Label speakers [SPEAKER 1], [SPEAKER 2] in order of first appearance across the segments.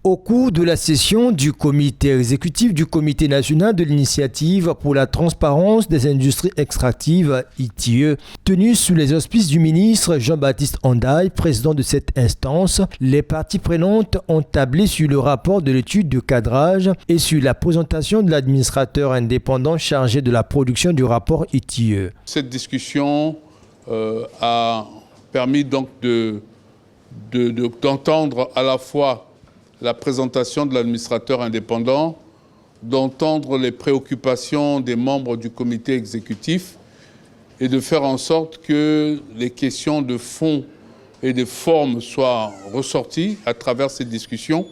[SPEAKER 1] Au cours de la session du comité exécutif du Comité national de l'initiative pour la transparence des industries extractives ITIE, tenue sous les auspices du ministre Jean-Baptiste Andaille, président de cette instance, les parties prenantes ont tablé sur le rapport de l'étude de cadrage et sur la présentation de l'administrateur indépendant chargé de la production du rapport ITIE.
[SPEAKER 2] Cette discussion a permis donc d'entendre à la fois la présentation de l'administrateur indépendant, d'entendre les préoccupations des membres du comité exécutif et de faire en sorte que les questions de fond et de forme soient ressorties à travers cette discussion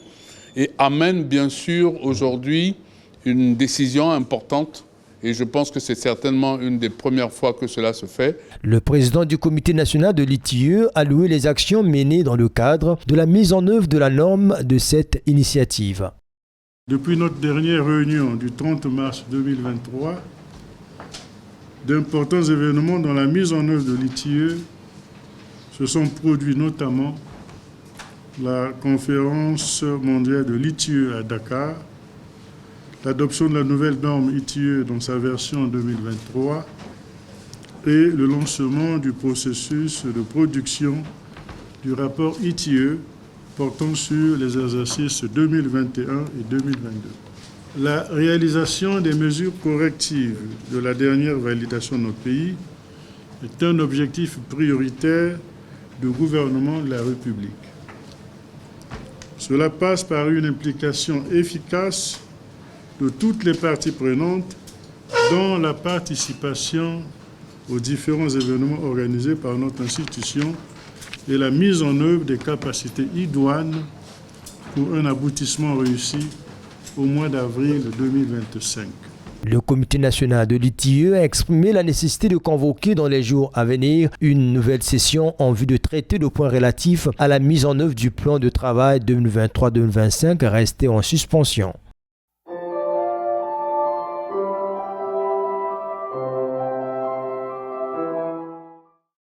[SPEAKER 2] et amènent bien sûr aujourd'hui une décision importante. Et je pense que c'est certainement une des premières fois que cela se fait.
[SPEAKER 1] Le président du comité national de l'ITIE a loué les actions menées dans le cadre de la mise en œuvre de la norme de cette initiative.
[SPEAKER 3] Depuis notre dernière réunion du 30 mars 2023, d'importants événements dans la mise en œuvre de l'ITIE se sont produits, notamment la conférence mondiale de l'ITIE à Dakar, l'adoption de la nouvelle norme ITIE dans sa version 2023 et le lancement du processus de production du rapport ITIE portant sur les exercices 2021 et 2022. La réalisation des mesures correctives de la dernière validation de notre pays est un objectif prioritaire du gouvernement de la République. Cela passe par une implication efficace de toutes les parties prenantes dans la participation aux différents événements organisés par notre institution et la mise en œuvre des capacités idoines pour un aboutissement réussi au mois d'avril 2025.
[SPEAKER 1] Le comité national de l'ITIE a exprimé la nécessité de convoquer dans les jours à venir une nouvelle session en vue de traiter le point relatif à la mise en œuvre du plan de travail 2023-2025 resté en suspension.